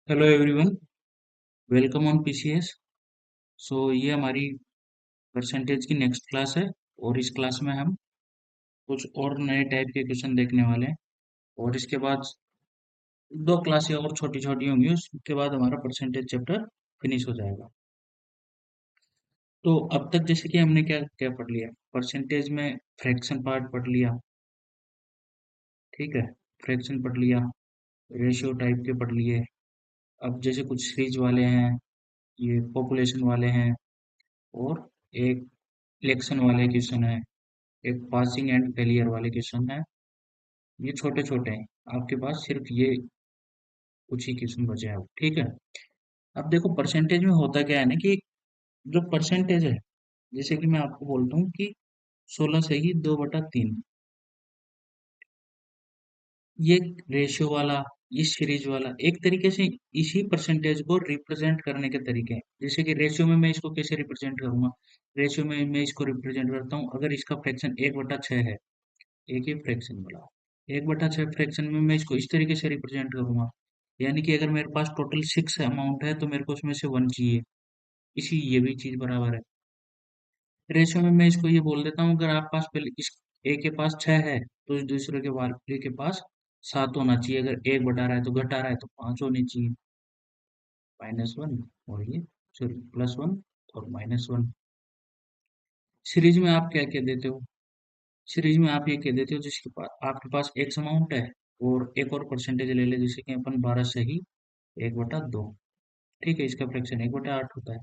Hello everyone, welcome on PCS. ये हमारी percentage की नेक्स्ट क्लास है। और इस क्लास में हम कुछ और नए टाइप के क्वेश्चन देखने वाले हैं। और इसके बाद दो क्लासें और छोटी छोटी होंगी, उसके बाद हमारा परसेंटेज चैप्टर फिनिश हो जाएगा। तो अब तक जैसे कि हमने क्या क्या पढ़ लिया, परसेंटेज में फ्रैक्शन पार्ट पढ़ लिया, ठीक है। फ्रैक्शन पढ़ लिया, रेशियो टाइप के पढ़ लिए। अब जैसे कुछ सीरीज वाले हैं, ये पॉपुलेशन वाले हैं, और एक इलेक्शन वाले क्वेश्चन है, एक पासिंग एंड फेलियर वाले क्वेश्चन है। ये छोटे छोटे हैं, आपके पास सिर्फ ये कुछ ही क्वेश्चन बचे हैं अब, ठीक है। अब देखो परसेंटेज में होता क्या है ना कि जो परसेंटेज है, जैसे कि मैं आपको बोलता हूँ कि 16 से ही 2/3, ये रेशियो वाला, ये सीरीज वाला, एक तरीके से इसी परसेंटेज को रिप्रेजेंट करने के तरीके हैं। जैसे कि रेशियो में मैं इसको कैसे रिप्रेजेंट करूंगा, रेशियो में मैं इसको रिप्रेजेंट करता हूँ, अगर इसका फ्रैक्शन 1/6 है, एक ही फ्रैक्शन वाला 1/6 फ्रैक्शन में मैं इसको इस तरीके से रिप्रेजेंट करूंगा। यानी कि अगर मेरे पास टोटल 6 अमाउंट है तो मेरे को उसमें से 1 चाहिए, इसी ये भी चीज बराबर है। रेशियो में मैं इसको ये बोल देता हूँ, अगर आप पास पहले इस ए के पास 6 है तो इस दूसरे के वाले के पास 7 होना चाहिए। अगर एक बढ़ा रहा है तो घटा रहा है तो 5 होनी चाहिए। -1, और ये सॉरी +1 और -1। सीरीज में आप क्या कह देते हो, सीरीज में आप ये कह देते हो जिसके पास आपके पास एक्स अमाउंट है और एक और परसेंटेज ले ले, जैसे कि अपन 12 से ही 1/2, ठीक है, इसका फ्रैक्शन 1/8 होता है।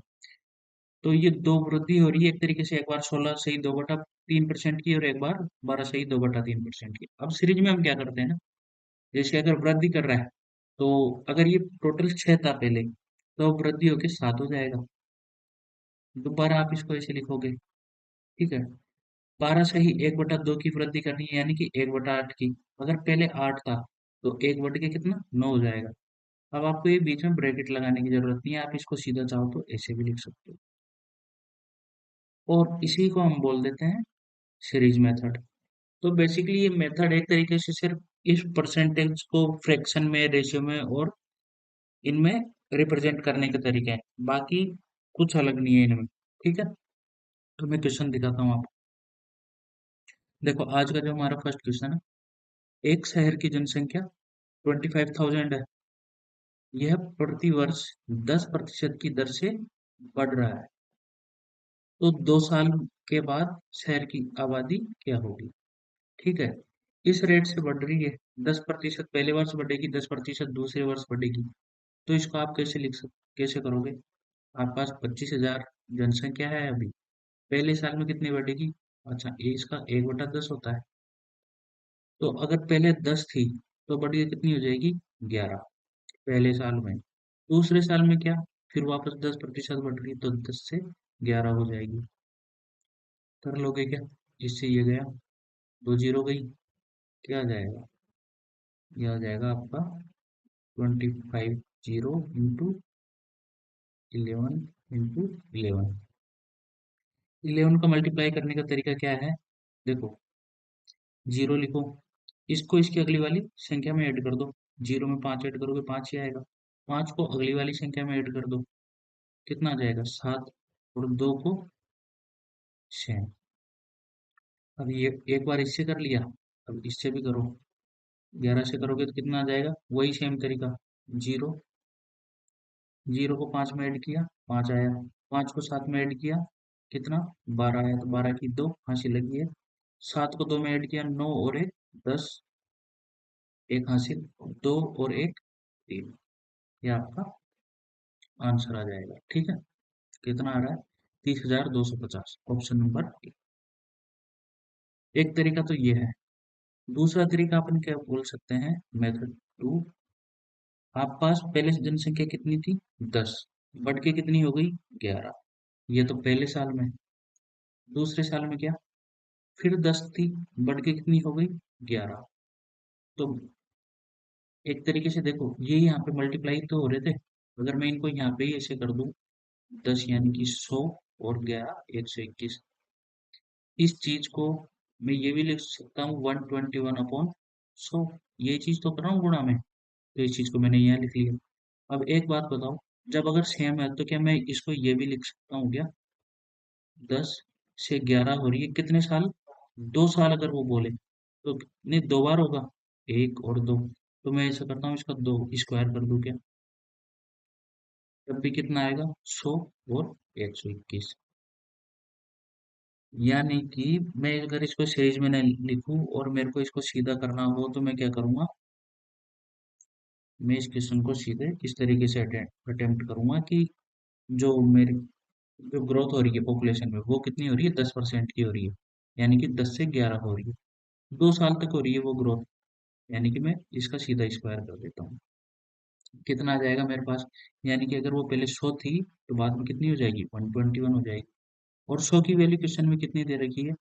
तो ये दो वृद्धि हो रही है एक तरीके से, एक बार 16 से ही 2/3% की, और एक बार 12 से ही 2/3% की। अब सीरीज में हम क्या करते हैं ना, जैसे अगर वृद्धि कर रहा है तो अगर ये टोटल 6 था पहले, तो अब वृद्धि होके 7 हो जाएगा। दोबारा आप इसको ऐसे लिखोगे, ठीक है। 12 से ही 1/2 की वृद्धि करनी है, यानी कि 1/8 की। अगर पहले 8 था तो 1/के कितना 9 हो जाएगा। अब आपको ये बीच में ब्रैकेट लगाने की जरूरत नहीं है, आप इसको सीधा चाहो तो ऐसे भी लिख सकते हो। और इसी को हम बोल देते हैं सीरीज मेथड। तो बेसिकली ये मेथड एक तरीके से सिर्फ इस परसेंटेज को फ्रैक्शन में, रेशियो में और इनमें रिप्रेजेंट करने के तरीके हैं, बाकी कुछ अलग नहीं है इनमें, ठीक है। तो मैं क्वेश्चन दिखाता हूँ आपको। देखो आज का जो हमारा फर्स्ट क्वेश्चन है, एक शहर की जनसंख्या 25,000 है। यह प्रति वर्ष 10% की दर से बढ़ रहा है। तो 2 साल के बाद शहर की आबादी क्या होगी, ठीक है। इस रेट से बढ़ रही है, 10% पहले वर्ष बढ़ेगी, 10% दूसरे वर्ष बढ़ेगी। तो इसको आप कैसे लिख सकते, कैसे करोगे। आपके पास 25,000 जनसंख्या है अभी, पहले साल में कितनी बढ़ेगी। अच्छा, ये इसका 1/10 होता है। तो अगर पहले 10 थी तो बढ़ के कितनी हो जाएगी, 11 पहले साल में। दूसरे साल में क्या, फिर वापस 10% बढ़ रही है तो 10 से 11 हो जाएगी। कर लोगे क्या, इससे ये गया, 2 जीरो गई, क्या आ जाएगा, ये आ जाएगा आपका 25 जीरो इंटू 11 इंटू 11। 11 का मल्टीप्लाई करने का तरीका क्या है, देखो, जीरो लिखो, इसको इसकी अगली वाली संख्या में ऐड कर दो। जीरो में 5 ऐड करोगे 5 ही आएगा। 5 को अगली वाली संख्या में ऐड कर दो, कितना आ जाएगा 7, और 2 को 6। अब ये एक बार इससे कर लिया, अब इससे भी करो, 11 से करोगे तो कितना आ जाएगा, वही सेम तरीका। जीरो, जीरो को 5 में ऐड किया, 5 आया। 5 को 7 में ऐड किया, कितना, 12 आया। तो 12 की 2 हासिल लगी है। 7 को 2 में ऐड किया, 9 और 1 10, एक हासिल, 2 और 1 3। ये आपका आंसर आ जाएगा, ठीक है। कितना आ रहा है, 30,250, ऑप्शन नंबर ए। एक तरीका तो ये है। दूसरा तरीका अपन क्या बोल सकते हैं, मेथड 2। आप पास पहले से जनसंख्या कितनी थी, 10, बढ़ के कितनी हो गई, 11। ये तो पहले साल में। दूसरे साल में क्या, फिर 10 थी, बढ़ के कितनी हो गई, 11। तो एक तरीके से देखो, ये यहाँ पे मल्टीप्लाई तो हो रहे थे, अगर मैं इनको यहाँ पे ही ऐसे कर दूं, 10 यानी कि 100 और 11 121, इस चीज को मैं ये भी लिख सकता हूँ 121/100। ये चीज तो कर रहा हूँ गुणा में, तो इस चीज को मैंने यहाँ लिख लिया। अब एक बात बताओ, जब अगर सेम है तो क्या मैं इसको ये भी लिख सकता हूँ क्या? 10 से 11 हो रही है कितने साल? 2 साल अगर वो बोले तो नहीं, 2 बार होगा, 1 और 2। तो मैं ऐसा करता हूँ, इसका 2 स्क्वायर कर दूं क्या? तब भी कितना आएगा? 100 और 121। यानी कि मैं अगर इसको सीरीज में नहीं लिखूं और मेरे को इसको सीधा करना हो तो मैं क्या करूंगा? मैं इस क्वेश्चन को सीधे इस तरीके से अटेम्प्ट करूंगा कि जो मेरी जो ग्रोथ हो रही है पॉपुलेशन में वो कितनी हो रही है? 10% की हो रही है, यानी कि 10 से 11 हो रही है। 2 साल तक हो रही है वो ग्रोथ, यानी कि मैं इसका सीधा स्क्वायर कर देता हूँ। कितना आ जाएगा मेरे पास? यानी कि अगर वो पहले 100 थी तो बाद में कितनी हो जाएगी? 121 हो जाएगी। और 100 की वैल्यू क्वेश्चन में कितनी दे रखी है?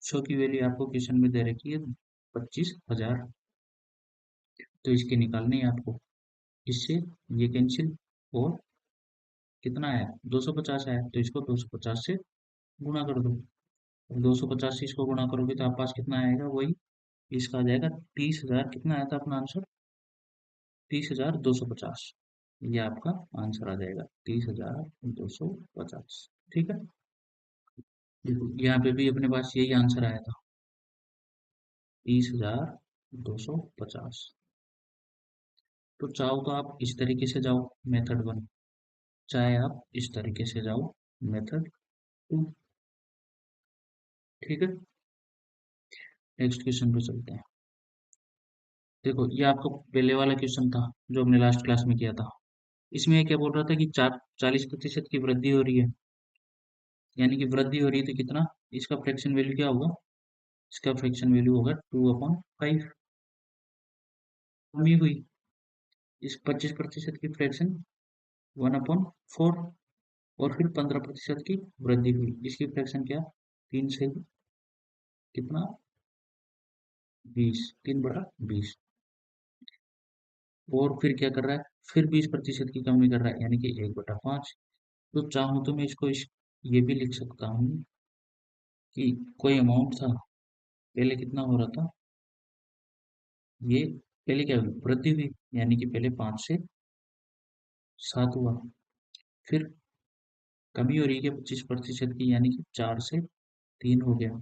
100 की वैल्यू आपको क्वेश्चन में दे रखी है 25,000। तो इसके निकालनी है आपको। इससे ये कैंसिल, और कितना आया? 250 आया, तो इसको 250 से गुणा कर दो। 250 से इसको गुणा करोगे तो आप पास कितना आएगा? वही इसका आ जाएगा 30,000। कितना आया था अपना आंसर? 30,250। ये आपका आंसर आ जाएगा 30,250। ठीक है, देखो यहाँ पे भी अपने पास यही आंसर आया था, 30,250। तो चाहो तो आप इस तरीके से जाओ, मेथड 1, चाहे आप इस तरीके से जाओ, मेथड 2। ठीक है, नेक्स्ट क्वेश्चन पे चलते हैं। देखो ये आपका पहले वाला क्वेश्चन था जो हमने लास्ट क्लास में किया था। इसमें ये क्या बोल रहा था कि 40% की वृद्धि हो रही है, यानी कि वृद्धि हो रही है तो कितना? इसका फ्रैक्शन वैल्यू क्या होगा? इसका फ्रैक्शन वैल्यू होगा 2/5। कमी हुई इस 25% की फ्रैक्शन 1/4। और फिर 15% की वृद्धि हुई, इसकी फ्रैक्शन क्या? 3 से कितना? 20, 3/20। और फिर क्या कर रहा है? फिर 20% की कमी कर रहा है, यानी कि 1/5। तो चाहूँ तो मैं इसको ये भी लिख सकता हूँ कि कोई अमाउंट था, पहले कितना हो रहा था? ये पहले क्या हुई? वृद्धि हुई, यानी कि पहले 5 से 7 हुआ। फिर कमी हो रही है 25% की, यानी कि 4 से 3 हो गया।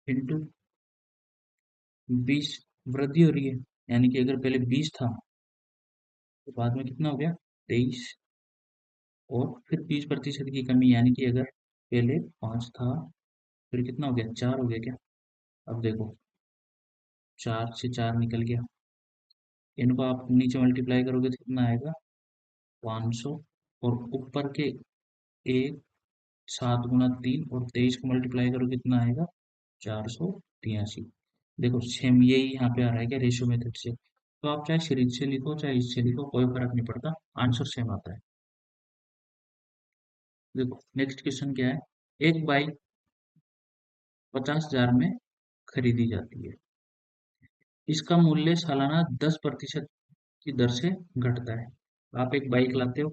इंटू 20, वृद्धि हो रही है, यानी कि अगर पहले 20 था तो बाद में कितना हो गया? 23। और फिर 20% की कमी, यानी कि अगर पहले 5 था फिर कितना हो गया? 4 हो गया क्या? अब देखो 4 से 4 निकल गया, इनको आप नीचे मल्टीप्लाई करोगे तो कितना आएगा? 500। और ऊपर के एक, 7 × 3 और 23 को मल्टीप्लाई करो कितना आएगा? 483। देखो सेम यही यहाँ पे आ रहा है क्या? रेशियो मेथड से। तो आप चाहे सीरीज से लिखो चाहे इससे लिखो, कोई फर्क नहीं पड़ता, आंसर सेम आता है। देखो नेक्स्ट क्वेश्चन क्या है? एक बाइक 50,000 में खरीदी जाती है, इसका मूल्य सालाना 10% की दर से घटता है। आप एक बाइक लाते हो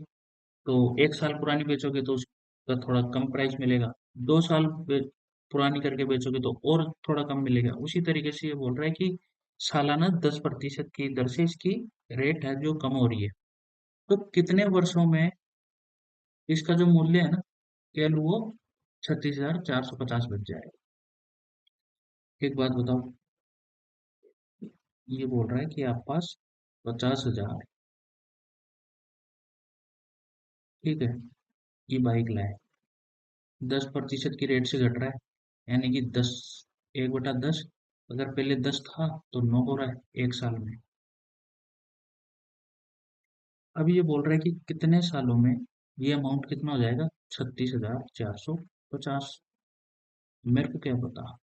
तो 1 साल पुरानी बेचोगे तो उसका थोड़ा कम प्राइस मिलेगा, 2 साल पुरानी करके बेचोगे तो और थोड़ा कम मिलेगा। उसी तरीके से ये बोल रहा है कि सालाना 10% की दर से इसकी रेट है जो कम हो रही है, तो कितने वर्षों में इसका जो मूल्य है ना, केवल वो 36,450 बच जाएगा। एक बात बताओ, ये बोल रहा है कि आप पास 50,000, ठीक है, ये बाइक लाए, 10% की रेट से घट रहा है, यानी कि 1/10। अगर पहले 10 था तो 9 हो रहा है 1 साल में। अब ये बोल रहा है कि कितने सालों में ये अमाउंट कितना हो जाएगा? 36,450। मेरे को क्या पता?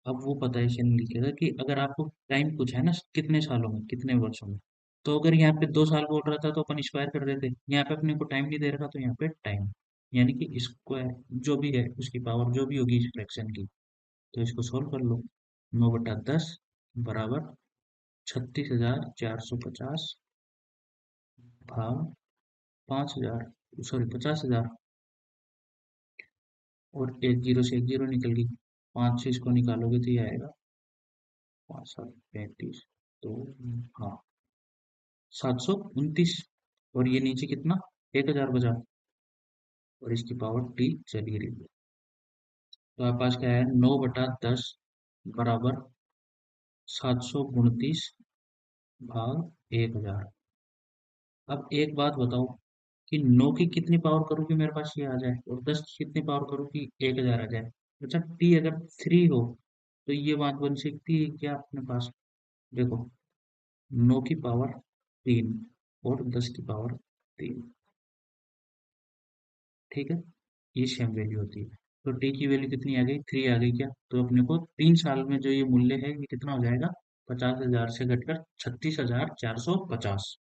अब वो पता है, नहीं लिखेगा कि अगर आपको टाइम पूछा है ना कितने सालों में कितने वर्षों में, तो अगर यहाँ पे 2 साल बोल रहा था तो अपन स्क्वायर कर देते, यहाँ पे अपने को टाइम नहीं दे रखा तो यहाँ पे टाइम, यानी कि स्क्वायर जो भी है उसकी पावर जो भी होगी इस फ्रैक्शन की। तो इसको सोल्व कर लो, 9/10 बराबर 36,450 भाग 5,000, सॉरी 50,000। और एक जीरो से एक जीरो निकल गई, 5 से इसको निकालोगे तो ये आएगा 5 7 35। तो हाँ, 729। और ये नीचे कितना 1000 बचा, और इसकी पावर टी चली रही है। तो आपके पास क्या है, 9/10 बराबर 729 भाग 1000। अब एक बात बताओ कि 9 की कितनी पावर करूँ कि मेरे पास ये आ जाए, और 10 की कितनी पावर करूँ कि 1000 आ जाए। अच्छा, टी अगर 3 हो तो ये बात बन सकती है क्या अपने पास? देखो, 9 की पावर 3 और 10 की पावर 3, ठीक है, ये सेम वैल्यू होती है। तो टी की वैल्यू कितनी आ गई, 3 आ गई क्या? तो अपने को 3 साल में जो ये मूल्य है ये कितना हो जाएगा, 50,000 से घटकर 36,450।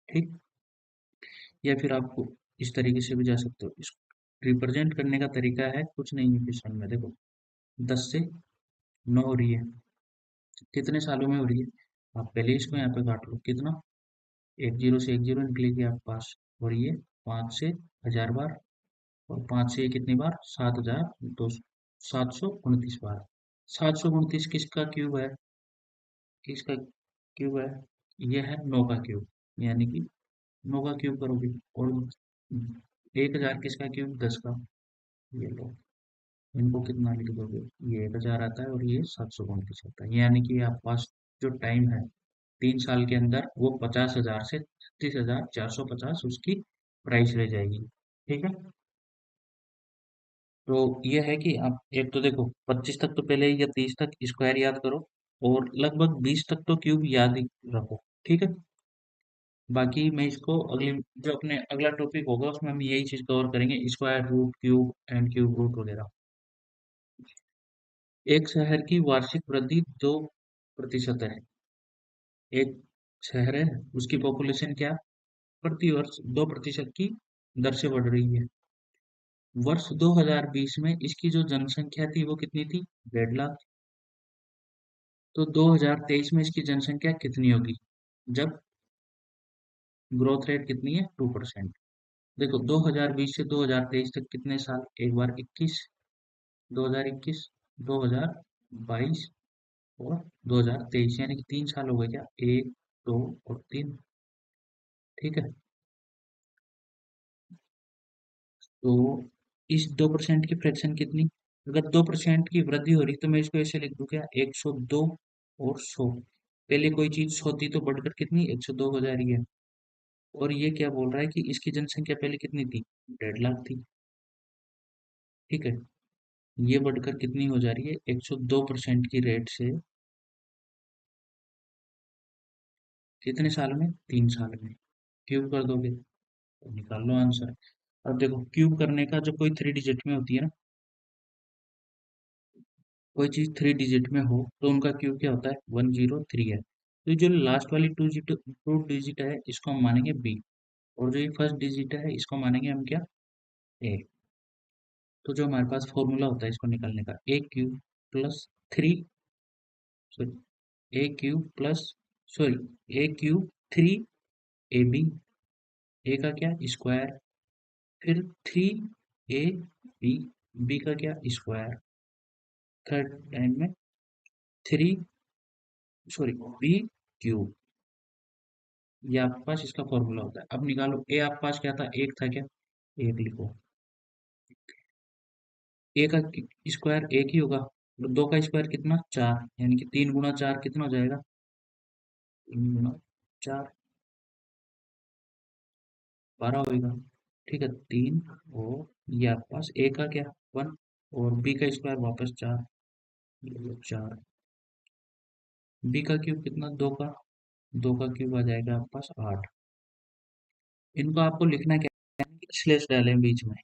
ठीक। या फिर आपको इस तरीके से भी जा सकते हो, इसको रिप्रेजेंट करने का तरीका है, कुछ नहीं है क्वेश्चन में। देखो, 10 से 9 हो रही है, कितने सालों में हो रही है? आप पहले इसको यहाँ पे काट लो, कितना, एक जीरो से एक जीरो निकलेगी आपके पास, और ये 5 से 1000 बार, और 5 से ये कितनी बार, 7,200, 729 बार। 729 किसका क्यूब है, किसका क्यूब है? ये है 9 का क्यूब, यानी कि 9 का क्यूब करोगे, और 1000 किसका क्यूब, 10 का। ये लो, इनको कितना लिख दोगे, ये 1000 आता है और ये 729 आता है, यानी कि आपके पास जो टाइम है 3 साल के अंदर, वो 50,000 से 36,450 उसकी प्राइस रह जाएगी। ठीक है। तो ये है कि आप एक तो देखो 25 तक तो पहले ही, या 30 तक स्क्वायर याद करो, और लगभग 20 तक तो क्यूब याद ही रखो। ठीक है। बाकी मैं इसको अगले, जो अपने अगला टॉपिक होगा उसमें हम यही चीज कवर करेंगे, square root, cube and cube root वगैरह। एक शहर की वार्षिक वृद्धि 2% है। एक शहर है, उसकी पॉपुलेशन क्या, प्रति वर्ष 2% की दर से बढ़ रही है। वर्ष 2020 में इसकी जो जनसंख्या थी वो कितनी थी, 1.5 लाख। तो 2023 में इसकी जनसंख्या कितनी होगी, जब ग्रोथ रेट कितनी है, 2%। देखो, 2020 से 2023 तक कितने साल, एक बार 21, 2021, 2022 और 2023, यानी कि 3 साल हो गए क्या, 1, 2 और 3। ठीक है। तो इस 2% की फ्रैक्शन कितनी, अगर 2% की वृद्धि हो रही तो मैं इसको ऐसे लिख दूं क्या, 102 और 100। पहले कोई चीज 100 थी तो बढ़कर कितनी, 102 हो जा रही है। और ये क्या बोल रहा है कि इसकी जनसंख्या पहले कितनी थी, 1.5 लाख थी। ठीक है। ये बढ़कर कितनी हो जा रही है, 102% की रेट से, कितने साल में, 3 साल में। क्यूब कर दोगे तो निकाल लो आंसर। अब देखो, क्यूब करने का जो कोई 3 डिजिट में होती है ना, कोई चीज 3 डिजिट में हो तो उनका क्यूब क्या होता है, 103 है। तो ये जो लास्ट वाली 2 डिजिट है इसको हम मानेंगे बी, और जो ये फर्स्ट डिजिट है इसको मानेंगे हम क्या, ए। तो जो हमारे पास फॉर्मूला होता है इसको निकालने का, A³ + 3, सॉरी, A³ + 3 AB, ए का क्या, स्क्वायर, फिर 3AB, बी का क्या, स्क्वायर, थर्ड टाइम में 3, सॉरी, B³ ये आपके पास इसका फॉर्मूला होता है। अब निकालो, ए आपके पास क्या था, एक था क्या, एक लिखो। ए का स्क्वायर एक ही होगा, तो 2 का स्क्वायर कितना, 4, यानी कि 3 × 4 कितना हो जाएगा, 3 × 4 12 होगा। ठीक है, 3, और ये आपके पास ए का क्या, 1, और बी का स्क्वायर वापस 4, 4। बी का क्यूब कितना, 2 का, 2 का क्यूब आ जाएगा आपके पास 8। इनको आपको लिखना क्या है, स्लेश डालें बीच में,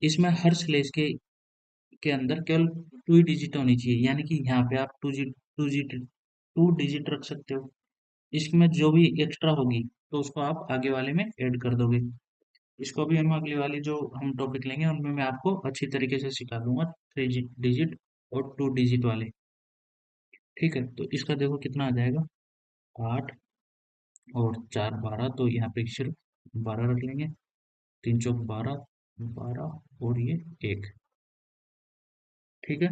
इसमें हर स्लेश के अंदर केवल 2 ही डिजिट होनी चाहिए, यानी कि यहाँ पे आप 2 डिजिट रख सकते हो। इसमें जो भी एक्स्ट्रा होगी तो उसको आप आगे वाले में ऐड कर दोगे। इसको भी हम अगली वाली जो हम टॉपिक लेंगे उनमें मैं आपको अच्छी तरीके से सिखा दूंगा, 3 डिजिट और 2 डिजिट वाले। ठीक है, तो इसका देखो कितना आ जाएगा, 8 और 4 12, तो यहाँ पे सिर्फ 12 रख लेंगे, 3 × 4 = 12, 12 और ये 1। ठीक है।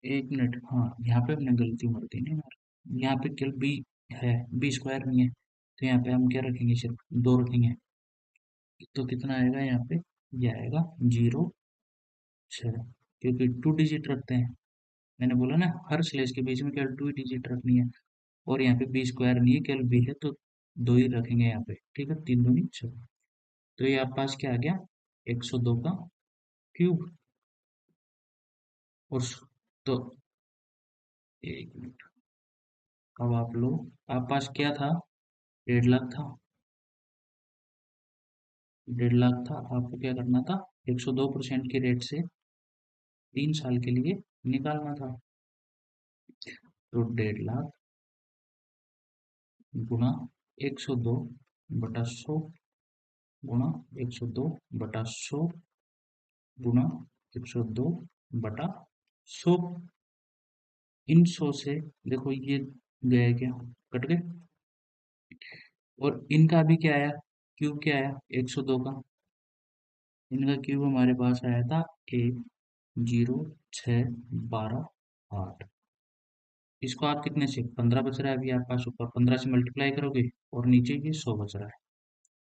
एक मिनट, हाँ यहाँ पे हमने गलती मार दी ना यार। यहाँ पे केवल बी है, बी स्क्वायर नहीं है, तो यहाँ पे हम क्या रखेंगे, सिर्फ दो रखेंगे। तो कितना आएगा यहाँ पे, ये आएगा 0 6, क्योंकि 2 डिजिट रखते हैं। मैंने बोला ना हर स्लेश के बीच में केवल 2 डिजिट रखनी है। और यहाँ पे बी स्क्वायर नहीं है, केवल बी है, तो दो ही रखेंगे यहाँ पे, ठीक है, 3 दूनी 6। तो ये आप पास क्या आ गया, 102 का क्यूब। और तो एक मिनट, अब आप लो, आप पास क्या था, 1.5 लाख था, 1.5 लाख था, आपको क्या करना था, 102% की रेट से 3 साल के लिए निकालना था। तो 1.5 लाख गुणा 102/100 गुणा 102/100 गुणा 102/100। इन 100 से देखो ये गया क्या, कट गए। और इनका भी क्या आया, क्यूब क्या आया, 102 का। इनका क्यूब हमारे पास आया था 1, 0, 6, 12, 8। इसको आप कितने से, 15 बच रहा है अभी आपके पास, ऊपर 15 से मल्टीप्लाई करोगे और नीचे ये 100 बच रहा है,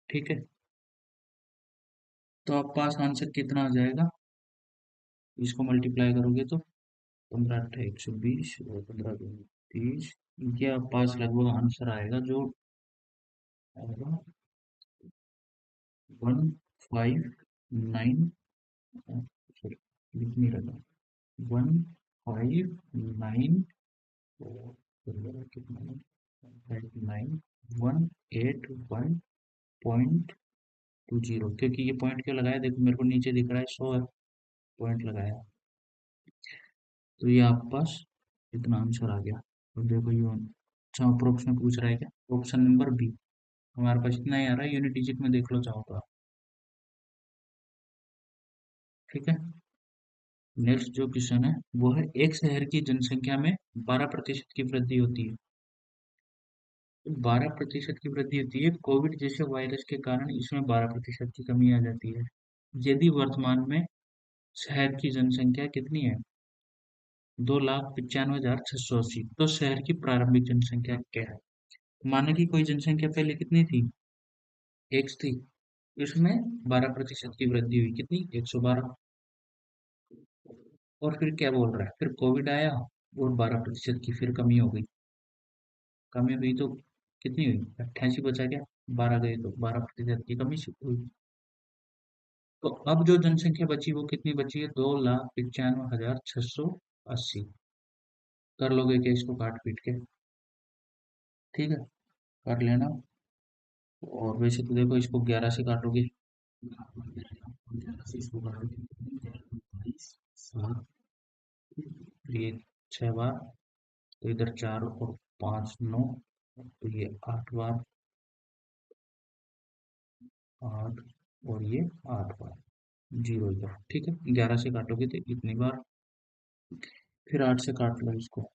ठीक है। तो आप पास आंसर कितना आ जाएगा, इसको मल्टीप्लाई करोगे तो 15 × 8 = 120 और 15 × 2 = 30। ये आप पास लगभग आंसर आएगा जो आएगा 159, सॉरी लिख नहीं रहा, 159 कितना, 181.20, क्योंकि ये पॉइंट क्यों लगाया, देखो मेरे को नीचे दिख रहा है 100 पॉइंट लगाया। तो ये आपके पास इतना आंसर आ गया। तो देखो ये अच्छा अप्रोक्स में पूछ रहा है क्या, ऑप्शन नंबर बी। हमारे पास इतना ही आ रहा है, यूनिट डिजिट में देख लो चाहो तो आप, ठीक है। नेक्स्ट जो क्वेश्चन है वो है, एक शहर की जनसंख्या में 12% की वृद्धि होती है। तो 12% की वृद्धि होती है, कोविड जैसे वायरस के कारण इसमें 12% की कमी आ जाती है। यदि वर्तमान में शहर की जनसंख्या कितनी है, 2,95,680, तो शहर की प्रारंभिक जनसंख्या क्या है। माना कि कोई जनसंख्या पहले कितनी थी, एक थी, इसमें 12% की वृद्धि हुई, कितनी, 112। और फिर क्या बोल रहा है, फिर कोविड आया और 12% की फिर कमी हो गई, कमी हुई तो कितनी हुई, 88 बचा क्या, 12 गए तो 12% की कमी हुई। तो अब जो जनसंख्या बची वो कितनी बची है, 2,95,680। कर लोगे क्या इसको काट पीट के, ठीक है, कर लेना। और वैसे तो देखो इसको 11 से काटोगे, 11 से इसको काटोगे, 7, ये 6 बार, तो इधर 4 और 5 9, तो ये 8 बार, 8 और ये 8 बार, 0 इधर, ठीक है। 11 से काटोगे तो इतनी बार, फिर 8 से काट लो इसको,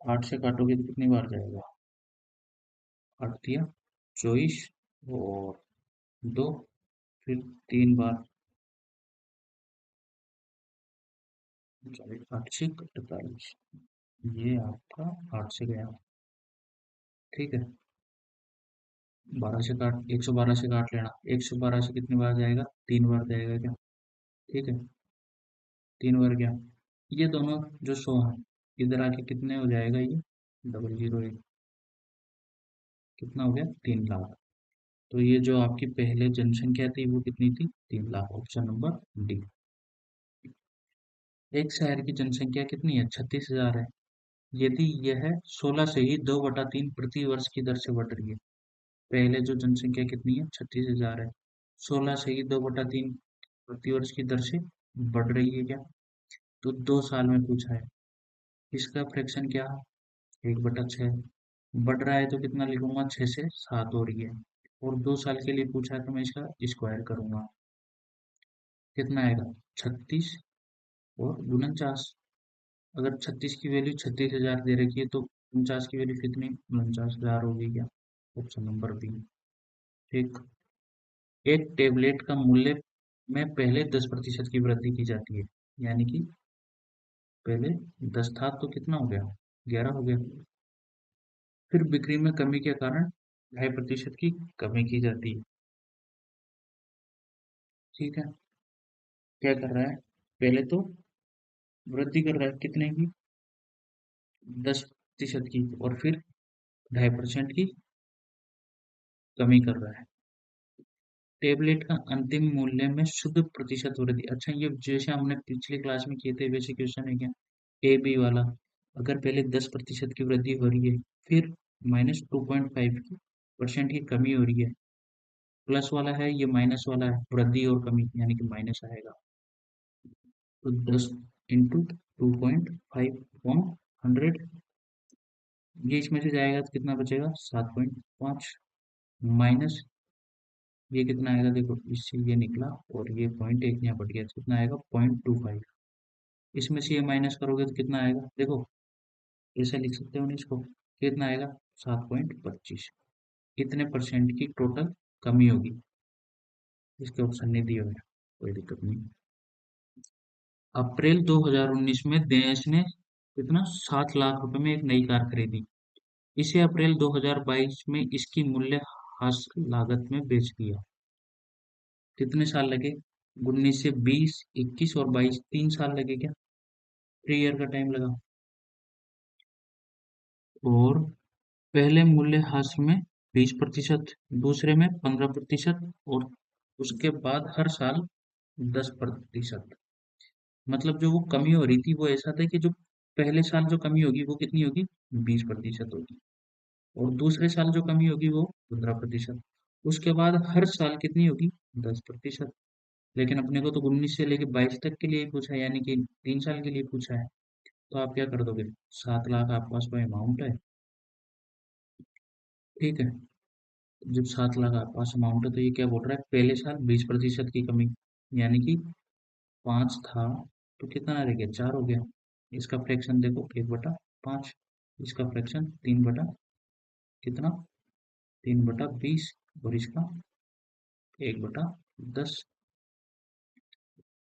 8 से काटोगे तो कितनी बार जाएगा, 8 × 3 = 24 और 2, फिर 3 बार, 8 से 48, ये आपका 8 से गया, ठीक है। 12 से काट, 112 से काट लेना, 112 से कितनी बार जाएगा, 3 बार जाएगा क्या, ठीक है, 3 बार क्या, ये दोनों जो 100 है इधर आके कितने हो जाएगा, ये डबल जीरो एक, कितना हो गया, 3 लाख। तो ये जो आपकी पहले जनसंख्या थी वो कितनी थी, 3 लाख, ऑप्शन नंबर डी। एक शहर की जनसंख्या कितनी है, 36,000 है। यदि यह 16 से ही 2/3 प्रति वर्ष की दर से बढ़ रही है। पहले जो जनसंख्या कितनी है, 36,000 है, 16 से ही 2/3 प्रति वर्ष की दर से बढ़ रही है क्या, तो 2 साल में पूछा है। इसका फ्रैक्शन क्या है, 1/6। बढ़ रहा है तो कितना लिखूंगा, 6 से 7 हो रही है। और 2 साल के लिए पूछा है तो मैं इसका स्क्वायर करूंगा, कितना आएगा, 36 और 49। अगर 36 की वैल्यू 36,000 दे रखी है तो 49 की वैल्यू कितनी, 49,000 होगी क्या, ऑप्शन नंबर बी, ठीक। एक टेबलेट का मूल्य में पहले 10% की वृद्धि की जाती है, यानी कि पहले 10 था तो कितना हो गया, 11 हो गया। फिर बिक्री में कमी के कारण 2.5% की कमी की जाती है। ठीक है, क्या कर रहा है, पहले तो वृद्धि कर रहा है कितने की, 10% की, और फिर 2.5% की कमी कर रहा है। टेबलेट का अंतिम मूल्य में शुद्ध प्रतिशत वृद्धि, अच्छा ये जैसे हमने पिछली क्लास में किए थे वैसे क्वेश्चन है क्या, ए बी वाला। अगर पहले 10% की वृद्धि हो रही है, फिर -2.5 की परसेंट की कमी हो रही है, प्लस वाला है, ये माइनस वाला है, वृद्धि और कमी यानी कि माइनस आएगा। तो 10 इंटू 2.5 अपॉन 100, ये इसमें से जाएगा तो कितना बचेगा, 7.5, माइनस ये कितना आएगा, देखो इससे ये निकला और ये पॉइंट एक यहाँ बढ़ गया, तो कितना आएगा, 0.25। इसमें से ये माइनस करोगे तो कितना आएगा, देखो ऐसे लिख सकते हो ना इसको, कितना आएगा, 7.25। इतने परसेंट की टोटल कमी होगी। इसके ऑप्शन नहीं दिए हुए हैं, कोई दिक्कत नहीं। अप्रैल 2019 में देश ने कितना, 7 लाख रुपए में एक नई कार खरीदी। इसे अप्रैल 2022 में इसकी मूल्य ह्रास लागत में बेच दिया। कितने साल लगे, 19 से 20, 21 और 22, 3 साल लगे क्या, 3 ईयर का टाइम लगा। और पहले मूल्यह्रास में 20%, दूसरे में 15%, और उसके बाद हर साल 10%। मतलब जो वो कमी हो रही थी वो ऐसा था कि जो पहले साल जो कमी होगी वो कितनी होगी, 20% होगी, और दूसरे साल जो कमी होगी वो 15%। उसके बाद हर साल कितनी होगी, 10%। लेकिन अपने को तो 19 से लेके 22 तक के लिए ही पूछा है, यानी कि 3 साल के लिए पूछा है। तो आप क्या कर दोगे, 7 लाख आपके पास कोई अमाउंट है, ठीक है। जब 7 लाख आपके पास अमाउंट है तो ये क्या बोल रहा है, पहले साल 20% की कमी, यानी कि 5 था तो कितना रह गया, 4 हो गया। इसका फ्रैक्शन देखो, 1/5। इसका फ्रैक्शन 3 बटा कितना, 3/20, और इसका 1/10।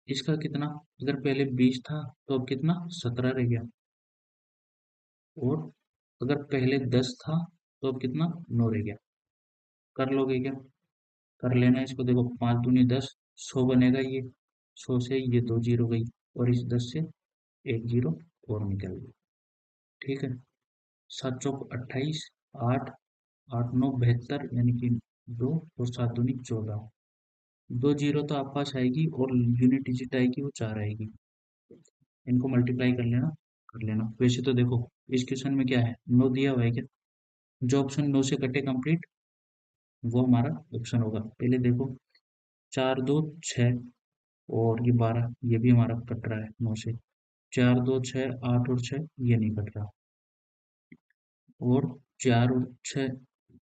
इसका कितना, अगर पहले 20 था तो अब कितना, 17 रह गया। और अगर पहले 10 था तो अब कितना, 9 रह गया। कर लोगे क्या, कर लेना इसको, देखो 5 दूनी 10, 100 बनेगा ये, 100 से ये 2 जीरो गई, और इस 10 से 1 जीरो और निकल गई। ठीक है, 7 चौक 28, 8, 8 9 72, यानी कि 2, और 7 दूनी 14, 2 जीरो तो आप पास आएगी, और यूनिट डिजिट आएगी वो 4 आएगी। इनको मल्टीप्लाई कर लेना। वैसे तो देखो इस क्वेश्चन में क्या है, 9 दिया हुआ है क्या, जो ऑप्शन 9 से कटे कंप्लीट वो हमारा ऑप्शन होगा। पहले देखो, 4 2 6, और ये 12, ये भी हमारा कट रहा है 9 से। 4 2 6, 8 और 6 ये नहीं कट रहा। और 4 और 6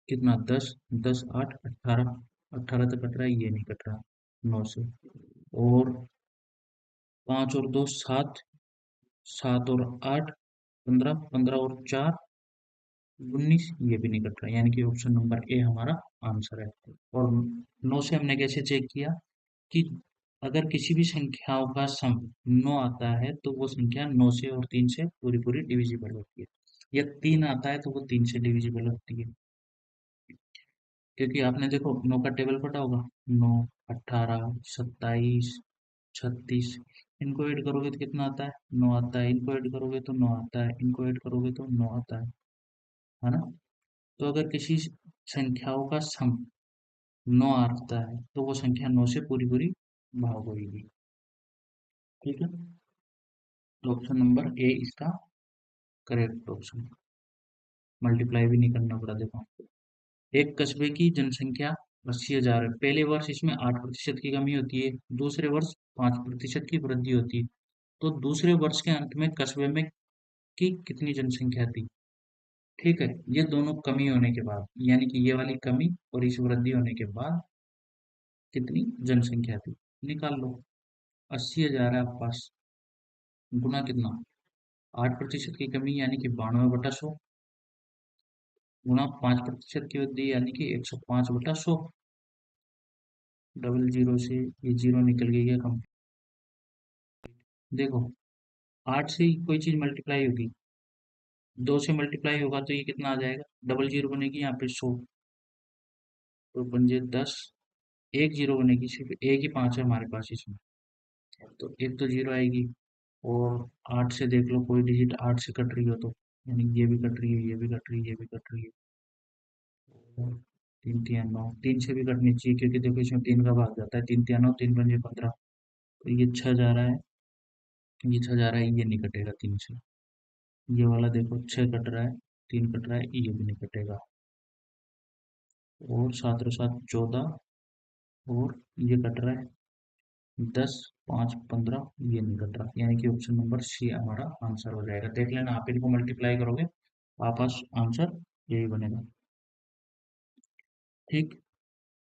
कितना, 10, 10 8 18, 18 तक कट रहा है, ये नहीं कट रहा 9 से। और 5 और 2 7, 7 और 8 15, 15 और 4 19, ये भी नहीं कट रहा, यानी कि ऑप्शन नंबर ए हमारा आंसर है। और 9 से हमने कैसे चेक किया कि अगर किसी भी संख्याओं का सम 9 आता है तो वो संख्या 9 से और 3 से पूरी पूरी डिविजिबल होती है, या 3 आता है तो वो 3 से डिविजिबल होती है। क्योंकि आपने देखो 9 का टेबल पढ़ा होगा, 9, 18, 27, 36, इनको ऐड करोगे तो कितना आता है, 9 आता है, इनको ऐड करोगे तो 9 आता है, इनको ऐड करोगे तो 9 आता है ना। तो अगर किसी संख्याओं का सम 9 आता है तो वो संख्या 9 से पूरी पूरी भाग होगी। ठीक है, तो ऑप्शन नंबर ए इसका करेक्ट ऑप्शन। मल्टीप्लाई भी नहीं करना पड़ा, देखो एक कस्बे की जनसंख्या 80,000 है, पहले वर्ष इसमें 8% की कमी होती है, दूसरे वर्ष 5% की वृद्धि होती है। तो दूसरे वर्ष के अंत में कस्बे में की कितनी जनसंख्या थी, ठीक है। ये दोनों कमी होने के बाद, यानी कि ये वाली कमी और इस वृद्धि होने के बाद कितनी जनसंख्या थी, निकाल लो। 80,000 है आपके पास, गुना कितना, 8% की कमी यानी कि 92/100, गुना 5% की वृद्धि यानी कि 105/100। डबल जीरो से ये जीरो निकल गई है कम। देखो 8 से ही कोई चीज मल्टीप्लाई होगी, 2 से मल्टीप्लाई होगा तो ये कितना आ जाएगा, डबल जीरो बनेगी यहाँ पे 100, तो बन जाए 10, एक जीरो बनेगी, सिर्फ एक ही पाँच है हमारे पास इसमें, तो एक तो जीरो आएगी। और 8 से देख लो कोई डिजिट 8 से कट रही हो तो, यानी ये भी कट रही है, ये भी कट रही है, ये भी कट रही है, और तीन तिया नौ, तीन से भी कटनी चाहिए क्योंकि देखो इसमें तीन का भाग जाता है, तीन तिया नौ, तीन पंजे 15, तो ये छह जा रहा है, ये छह जा रहा है, ये नहीं कटेगा तीन से। ये वाला देखो छह कट रहा है, तीन कट रहा है, ये भी नहीं कटेगा। और सात और सात 14, और ये कट रहा है 10, 5 15, ये नहीं कट रहा, यानी कि ऑप्शन नंबर सी हमारा आंसर हो जाएगा। देख लेना, आप इनको मल्टीप्लाई करोगे वापस आंसर यही बनेगा। ठीक,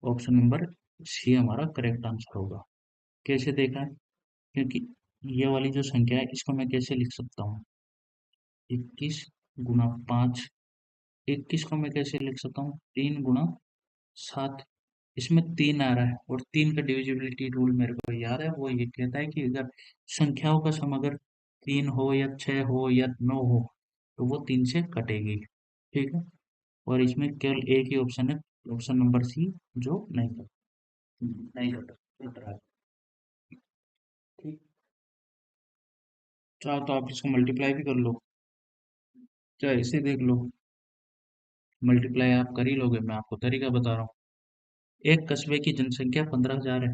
ऑप्शन नंबर सी हमारा करेक्ट आंसर होगा। कैसे देखा है, क्योंकि ये वाली जो संख्या है इसको मैं कैसे लिख सकता हूँ, 21 गुना 5, 21 को मैं कैसे लिख सकता हूँ, 3 गुना 7, इसमें 3 आ रहा है, और 3 का डिविजिबिलिटी रूल मेरे को याद है, वो ये कहता है कि अगर संख्याओं का सम अगर 3 हो या 6 हो या 9 हो तो वो 3 से कटेगी। ठीक है, और इसमें केवल एक ही ऑप्शन है, ऑप्शन नंबर सी, जो नहीं कट रहा है। ठीक, चाहो तो आप इसको मल्टीप्लाई भी कर लो, चाहे इसे देख लो, मल्टीप्लाई आप कर ही लोगे, मैं आपको तरीका बता रहा हूँ। एक कस्बे की जनसंख्या 15,000 है।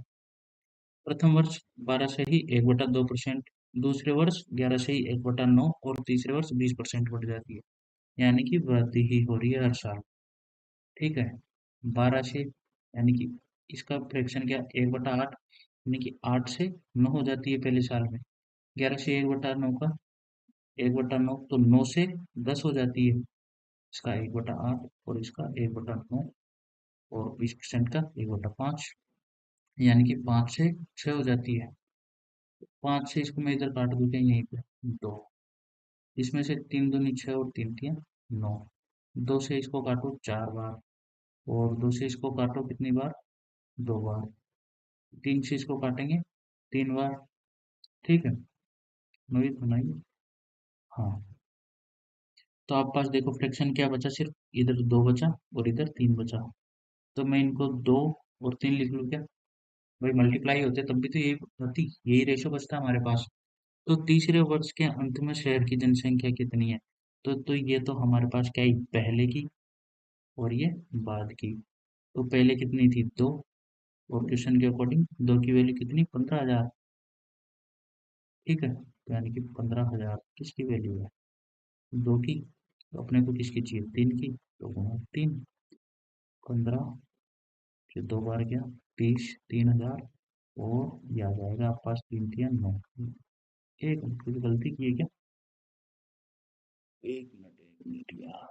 प्रथम वर्ष 12 से ही 1/2%, दूसरे वर्ष 11 से ही 1/9, और तीसरे वर्ष 20% बढ़ जाती है, यानी कि वृद्धि ही हो रही है हर साल। ठीक है, 12 से, यानी कि इसका फ्रैक्शन क्या, 1/8, यानी कि 8 से 9 हो जाती है पहले साल में। 11 से 1/9 का 1/9, तो 9 से 10 हो जाती है, इसका 1/8, और इसका 1/9, और 20% का 1/5, यानी कि 5 से 6 हो जाती है। 5 से इसको मैं इधर काट दूं क्या, यहीं पे 2, इसमें से 3 दूनी 6, और 3 तिया 9, 2 से इसको काटो 4 बार, और 2 से इसको काटो कितनी बार, 2 बार, 3 से इसको काटेंगे 3 बार। ठीक है, नोइज बनाइए। हाँ, तो आप पास देखो फ्रैक्शन क्या बचा, सिर्फ इधर 2 बचा और इधर 3 बचा, तो मैं इनको 2 और 3 लिख लूँ क्या, भाई मल्टीप्लाई होते तब भी तो यही होती, यही रेशो बचता हमारे पास। तो तीसरे वर्ष के अंत में शहर की जनसंख्या कितनी है, तो ये तो हमारे पास क्या है, पहले की और ये बाद की। तो पहले कितनी थी, 2, और क्वेश्चन के अकॉर्डिंग 2 की वैल्यू कितनी, 15,000। ठीक है, तो यानी कि 15,000 किसकी वैल्यू है, 2 की, तो अपने को किसकी चाहिए, 3 की, तो गुणा 3, 15, फिर 2 बार गया 30, 3,000, और ये आ जाएगा आपके पास 3 तिया 9। एक मिनट, कुछ गलती की है क्या, एक मिनट यार,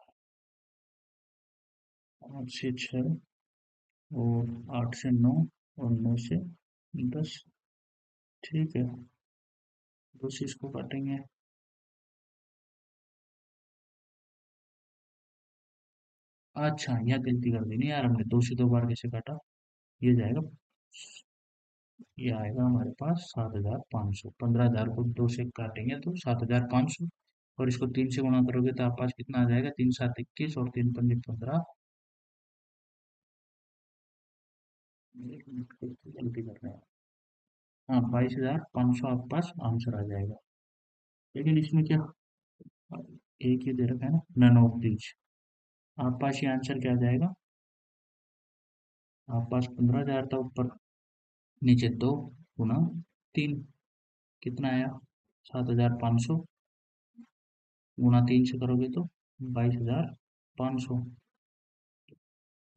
8 से 6, और 8 से 9, और 9 से 10। ठीक है, 2 से इसको काटेंगे, अच्छा यह गलती कर दी नहीं यार हमने, 2 से 2 बार कैसे काटा, ये जाएगा, ये आएगा हमारे पास 7,500, 15,000 को 2 से काटेंगे तो 7,500, और इसको 3 से गुणा करोगे तो आप पास कितना आ जाएगा, 3 7 21, और 3 5 15। एक मिनट, कुछ तो गलती कर रहे हैं, हाँ 22,500 आपके पास आंसर आ जाएगा। लेकिन इसमें क्या, एक ही दे रखा है ना, नन ऑफ दीज, आप पास ये आंसर क्या आ जाएगा, आप पास 15,000 था ऊपर, नीचे 2 गुना 3, कितना आया, 7,500, गुना 3 से करोगे तो 22,500,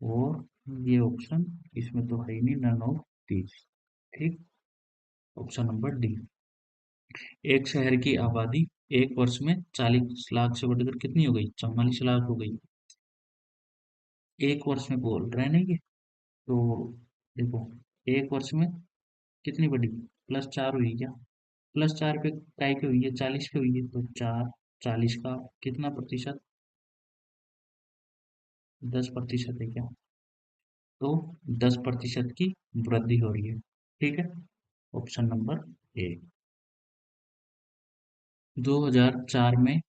और ये ऑप्शन इसमें तो है ही नहीं, नन ऑफ दीज। ठीक, ऑप्शन नंबर डी। एक शहर की आबादी एक वर्ष में 40 लाख से बढ़कर कितनी हो गई, 44 लाख हो गई, एक वर्ष में बोल रहे हैं ना ये, तो देखो एक वर्ष में कितनी बढ़ी, +4 हुई क्या, +4 पे काय की हुई है, 40 पे हुई है, तो 4, 40 का कितना प्रतिशत, 10% है क्या, तो 10% की वृद्धि हो रही है। ठीक है, ऑप्शन नंबर ए। 2004 में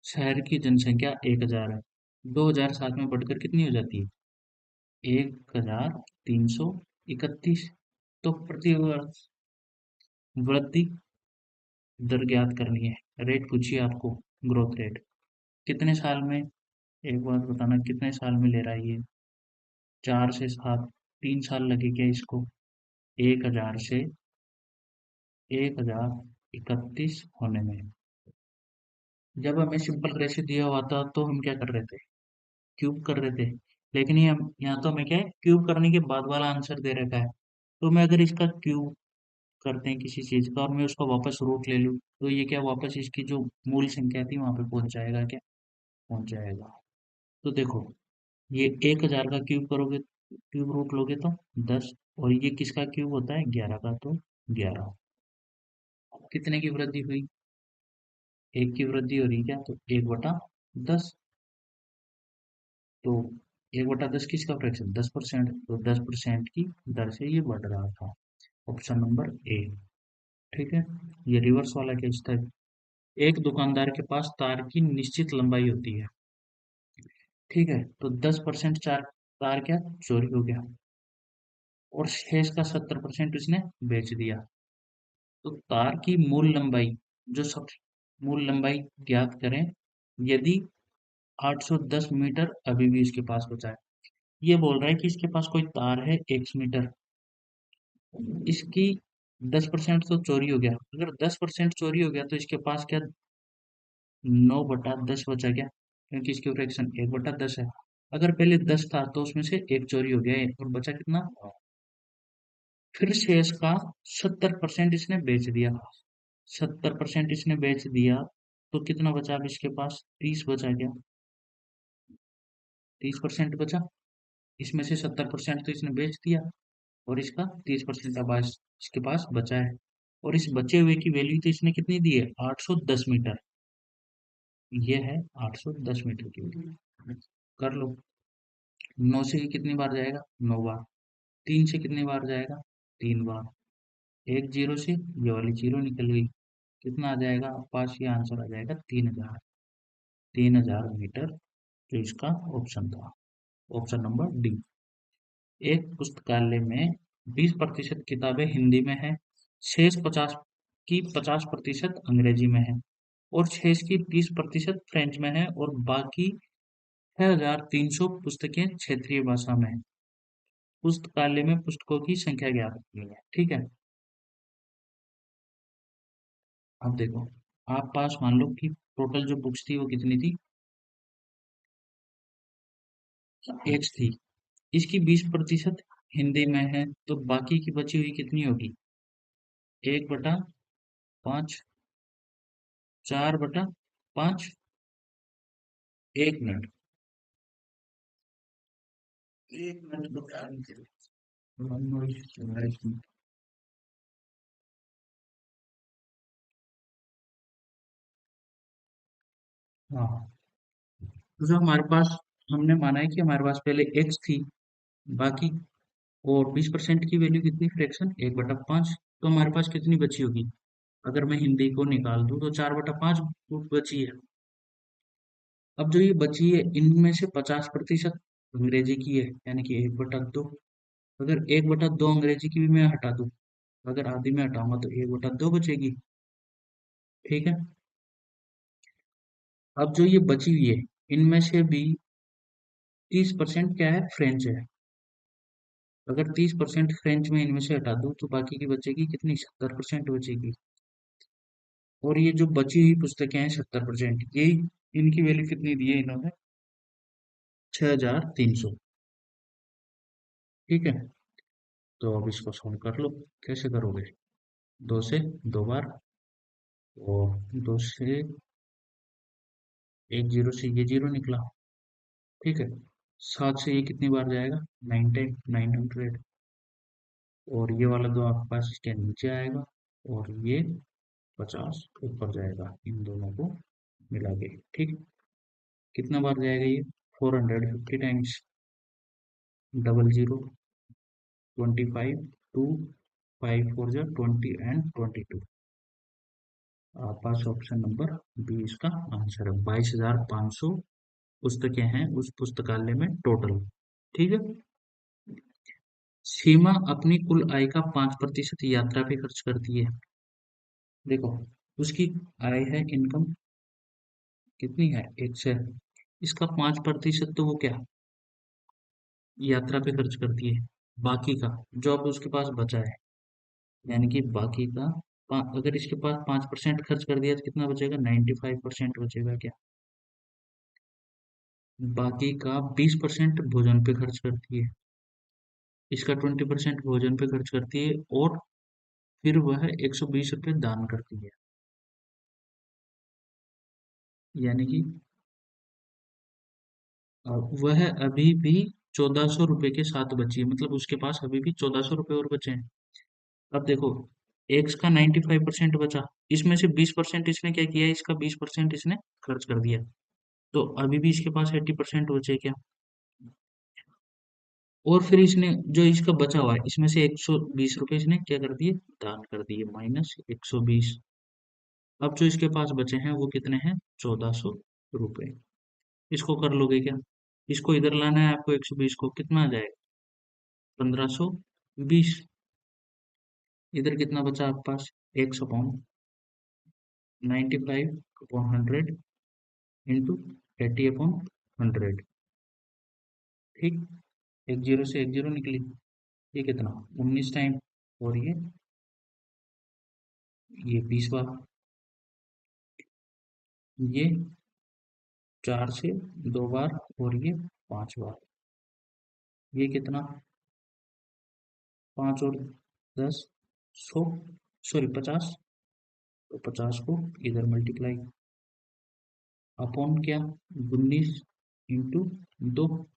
शहर की जनसंख्या 1000 है। 2007 में बढ़कर कितनी हो जाती है? 1331। तो प्रति वर्ष वृद्धि दर ज्ञात करनी है। रेट पूछिए आपको, ग्रोथ रेट कितने साल में, एक बात बताना कितने साल में ले रहा है ये? 4 से 7, 3 साल लगे क्या इसको? 1000 से 1031 होने में। जब हमें सिंपल रेशियो दिया हुआ था तो हम क्या कर रहे थे? क्यूब कर रहे थे। लेकिन ये हम यहाँ तो हमें क्या है, क्यूब करने के बाद वाला आंसर दे रखा है। तो मैं अगर इसका क्यूब करते हैं किसी चीज का और मैं उसका वापस रूट ले लूँ, तो ये क्या वापस इसकी जो मूल संख्या थी वहां पे पहुंच जाएगा क्या? पहुंच जाएगा। तो देखो, ये 1000 का क्यूब करोगे, क्यूब रूट लोगे तो 10, और ये किसका क्यूब होता है? 11 का, तो 11। कितने की वृद्धि हुई? एक की वृद्धि हो रही है क्या? तो 1/10। तो 1/10 किसका फ्रैक्शन? 10%। तो 10% की दर से ये बढ़ रहा था। Option number A. ठीक है। ये रिवर्स वाला केस था। एक दुकानदार के पास तार की निश्चित लंबाई होती है। ठीक है, तो 10% चार तार क्या चोरी हो गया, और शेष का 70% उसने बेच दिया। तो तार की मूल लंबाई, जो सब मूल लंबाई ज्ञात करें यदि 810 मीटर अभी भी इसके पास बचा है। ये बोल रहा है कि इसके पास कोई तार है 1 मीटर, इसकी 10% तो चोरी हो गया। अगर 10% चोरी हो गया तो इसके पास क्या 9/10 बचा क्या? क्योंकि इसकी फ्रैक्शन 1/10 है। अगर पहले 10 था तो उसमें से एक चोरी हो गया और बचा कितना? फिर शेष का 70% इसने बेच दिया। 70% इसने बेच दिया, तो कितना बचा अब इसके पास? 30 बचा क्या? 30% बचा। इसमें से 70% तो इसने बेच दिया, और इसका 30% अब इसके पास बचा है। और इस बचे हुए की वैल्यू तो इसने कितनी दी है? 810 मीटर। ये है 810 मीटर की वैल्यू। कर लो। 9 से ये कितनी बार जाएगा? 9 बार। 3 से कितनी बार जाएगा? 3 बार। एक जीरो से ये वाली जीरो निकल गई। कितना आ जाएगा पास? ये आंसर आ जाएगा 3000। 3000 मीटर, जो इसका ऑप्शन था, ऑप्शन नंबर डी। एक पुस्तकालय में 20% किताबें हिंदी में है, शेष 50% अंग्रेजी में है, और शेष की 30% फ्रेंच में है, और बाकी 6300 पुस्तकें क्षेत्रीय भाषा में है। पुस्तकालय में पुस्तकों की संख्या ज्ञात करनी है। ठीक है। अब देखो, आप पास मान लो कि टोटल जो बुक्स थी वो कितनी थी? एक थी। इसकी 20% हिंदी में है, तो बाकी की बची हुई कितनी होगी? 1/5, 4/5। 1 मिनट, 1 मिनट तो क्या नहीं चल। हाँ, तो जो हमारे पास, हमने माना है कि हमारे पास पहले एक्स थी, बाकी, और 20% की वैल्यू कितनी? फ्रैक्शन 1/5। तो हमारे पास कितनी बची होगी? अगर मैं हिंदी को निकाल दूं तो 4/5 बची है। अब जो ये बची है इनमें से 50% अंग्रेजी की है, यानी कि 1/2। अगर 1/2 अंग्रेजी की भी मैं हटा दूं, अगर आधी में हटाऊंगा तो 1/2 बचेगी। ठीक है। अब जो ये बची हुई है इनमें से भी 30% क्या है? फ्रेंच है। अगर 30% फ्रेंच में इनमें से हटा दूं तो बाकी की बचेगी कितनी? 70% बचेगी। और ये जो बची हुई पुस्तकें हैं 70%, यही इनकी वैल्यू कितनी दी है इन्होंने? 6300। ठीक है। तो अब इसको सॉल्व कर लो। कैसे करोगे? 2 से 2 बार, और 2 से, एक जीरो से ये जीरो निकला। ठीक है। 7 से ये कितनी बार जाएगा? 9 टाइम, 900। और ये वाला दो आपके पास इसके नीचे आएगा, और ये 50 ऊपर जाएगा, इन दोनों को मिला के। ठीक। कितना बार जाएगा ये? 450 टाइम्स। 00, 25, 2, 5 4 जा 20 एंड 22। आपके पास ऑप्शन नंबर बी इसका आंसर है। 22,500 पुस्तकें हैं उस पुस्तकालय में टोटल। ठीक है। सीमा अपनी कुल आय का 5% यात्रा पे खर्च करती है। देखो, उसकी आय है, इनकम कितनी है, 1 से, इसका 5% तो वो क्या, यात्रा पे खर्च करती है। बाकी का जो अब उसके पास बचा है, यानी कि बाकी का अगर इसके पास 5% खर्च कर दिया तो कितना बचेगा, 95% बचेगा क्या। बाकी का 20% भोजन पे खर्च करती है, इसका 20% भोजन पे खर्च करती है, और फिर वह 120 रुपये दान करती है। यानी कि वह अभी भी 1,400 रुपये के साथ बची है, मतलब उसके पास अभी भी 1,400 रुपये और बचे हैं। अब देखो, एक्स का 95% बचा, इसमें से 20% इसने क्या किया, इसका 20% इसने खर्च कर दिया, तो अभी भी इसके पास 80% बचे क्या। और फिर इसने जो इसका बचा हुआ है, इसमें से 120 रुपये इसने क्या कर दिए, दान कर दिए, -120। अब जो इसके पास बचे हैं वो कितने हैं, 1,400 रुपये। इसको कर लोगे क्या, इसको इधर लाना है आपको, 120 को कितना आ जाएगा, 1,520। इधर कितना बचा आपके पास, 100/95/100 इंटू 80/100। ठीक, एक जीरो से एक जीरो निकली, ये कितना, 19 टाइम, और ये 20 बार, ये 4 से 2 बार, और ये 5 बार, ये कितना, 5 और 10, 100, सॉरी 50, तो 50 को इधर मल्टीप्लाई अपॉन क्या, 19 इंटू 2,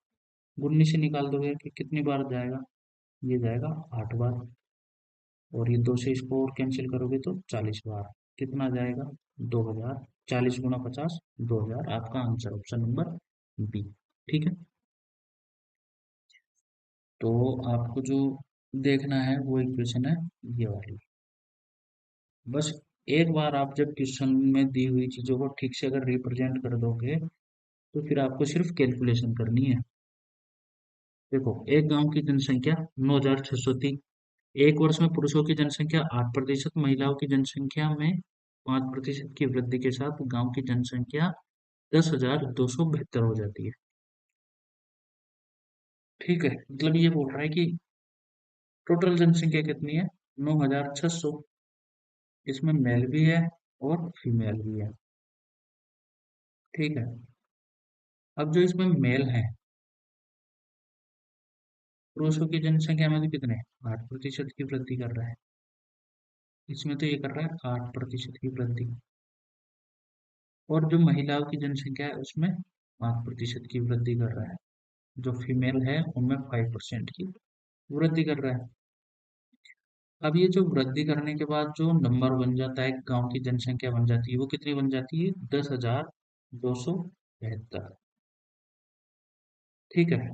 19 से निकाल दोगे कि कितनी बार जाएगा, ये जाएगा 8 बार, और ये 2 से इसको और कैंसिल करोगे तो 40 बार, कितना जाएगा, 2,000, 40 × 50, 2,000, आपका आंसर ऑप्शन नंबर बी। ठीक है। तो आपको जो देखना है वो इक्वेशन है ये वाली। बस एक बार आप जब क्वेश्चन में दी हुई चीजों को ठीक से अगर रिप्रेजेंट कर दोगे, तो फिर आपको सिर्फ कैलकुलेशन करनी है। देखो, एक गांव की जनसंख्या 9,603, एक वर्ष में पुरुषों की जनसंख्या 8%, महिलाओं की जनसंख्या में 5% की वृद्धि के साथ गांव की जनसंख्या 10,272 हो जाती है। ठीक है, मतलब ये बोल रहा है कि टोटल जनसंख्या कितनी है, 9,600, इसमें मेल भी है और फीमेल भी है। ठीक है। अब जो इसमें मेल है, पुरुषों की जनसंख्या में तो कितने, 8% की वृद्धि कर रहा है, इसमें तो ये कर रहा है 8% की वृद्धि, और जो महिलाओं की जनसंख्या है उसमें 5% की वृद्धि कर रहा है, जो फीमेल है उनमें 5% की वृद्धि कर रहा है। अब ये जो वृद्धि करने के बाद जो नंबर बन जाता है, गांव की जनसंख्या बन जाती है, वो कितनी बन जाती है, 10,272। ठीक है।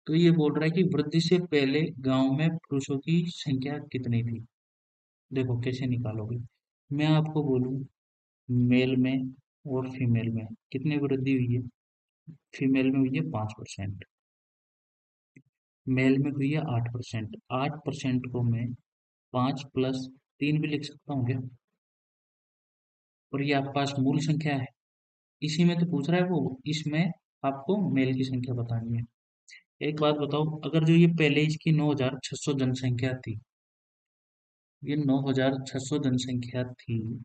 तो ये बोल रहा है कि वृद्धि से पहले गांव में पुरुषों की संख्या कितनी थी। देखो कैसे निकालोगे, मैं आपको बोलूं, मेल में और फीमेल में कितनी वृद्धि हुई है, फीमेल में हुई है 5%, मेल में हुई है 8%। 8% को मैं 5 + 3 भी लिख सकता हूँ क्या, और ये आपके पास मूल संख्या है, इसी में तो पूछ रहा है वो, इसमें आपको मेल की संख्या बतानी है। एक बात बताओ, अगर जो ये पहले इसकी 9,600 जनसंख्या थी, ये 9,600 जनसंख्या थी,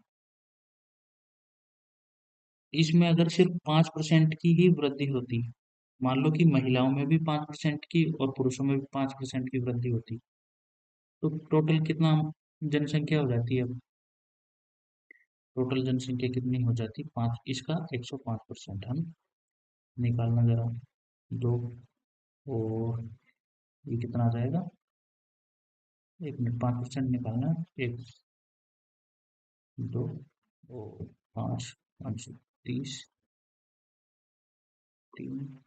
इसमें अगर सिर्फ 5% की ही वृद्धि होती, मान लो कि महिलाओं में भी 5% की और पुरुषों में भी 5% की वृद्धि होती, तो टोटल कितना जनसंख्या हो जाती है, अब टोटल जनसंख्या कितनी हो जाती, 5, इसका 105% है ना, निकालना जरा, 2, और ये कितना आ जाएगा, 1 मिनट, 5% निकालना है, 1, 2 और 5, 530, 3,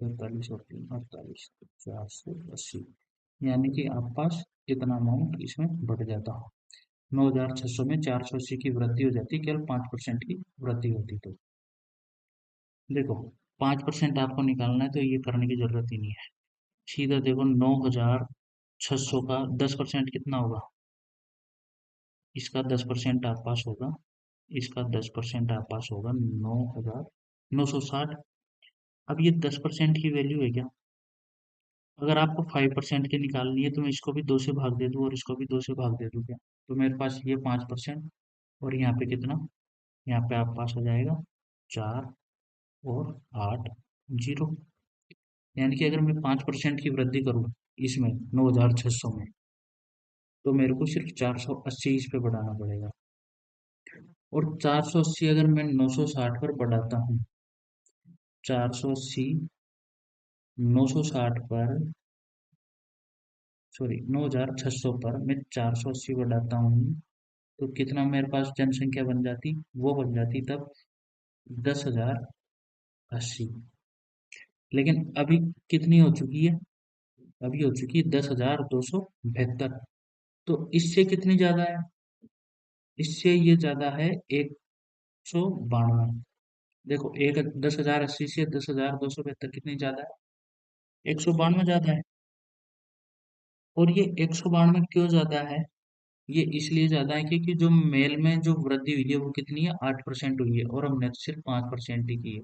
पैंतालीस और 3 48, 480, यानी कि आप पास इतना अमाउंट इसमें बढ़ जाता। 9,600 में 480 की वृद्धि हो जाती, केवल 5% की वृद्धि होती। तो देखो, 5% आपको निकालना है तो ये करने की जरूरत ही नहीं है। सीधा देखो, 9,600 का 10% कितना होगा? इसका 10% आप पास होगा, इसका 10% आप पास होगा, 9,960। अब ये 10% की वैल्यू है क्या? अगर आपको 5% की निकालनी है तो मैं इसको भी 2 से भाग दे दूं और इसको भी 2 से भाग दे दूं क्या? तो मेरे पास ये 5%, और यहाँ पे कितना? यहाँ पे आप पास हो जाएगा 4 और 8 जीरो। यानी कि अगर मैं 5% की वृद्धि करूँ इसमें 9,600 में, तो मेरे को सिर्फ 480 इस पे बढ़ाना पड़ेगा। और 480 अगर मैं 960 पर बढ़ाता हूँ, 480 960 पर, सॉरी 9,600 पर मैं 480 बढ़ाता हूँ, तो कितना मेरे पास जनसंख्या बन जाती? वो बन जाती तब 10,080। लेकिन अभी कितनी हो चुकी है? अभी हो चुकी है 10,272। तो इससे कितनी ज्यादा है? इससे ये ज्यादा है 192। देखो, एक 10,080 से 10,272 कितनी ज्यादा है? 192 ज्यादा है। और ये 192 क्यों ज्यादा है? ये इसलिए ज्यादा है क्योंकि जो मेल में जो वृद्धि हुई है वो कितनी है? 8% हुई है, और हमने सिर्फ 5% ही की है।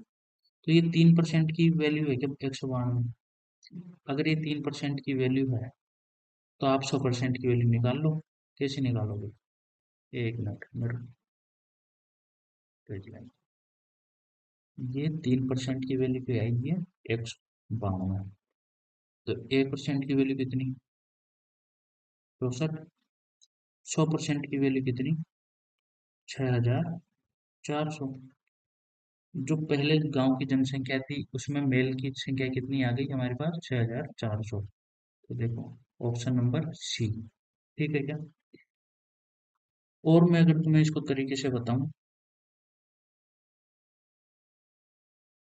तो ये 3% की वैल्यू है क्या 192? अगर ये 3% की वैल्यू है तो आप 100% की वैल्यू निकाल लो। कैसे निकालोगे? एक मिनट मेरे पेज में। ये 3% की वैल्यू क्या आएगी है? 192। तो 1% की वैल्यू कितनी? 64। 100% की वैल्यू कितनी? 6,400। जो पहले गांव की जनसंख्या थी उसमें मेल की संख्या कितनी आ गई हमारे पास? 6,400। तो देखो, ऑप्शन नंबर सी ठीक है क्या? और मैं अगर तुम्हें इसको तरीके से बताऊं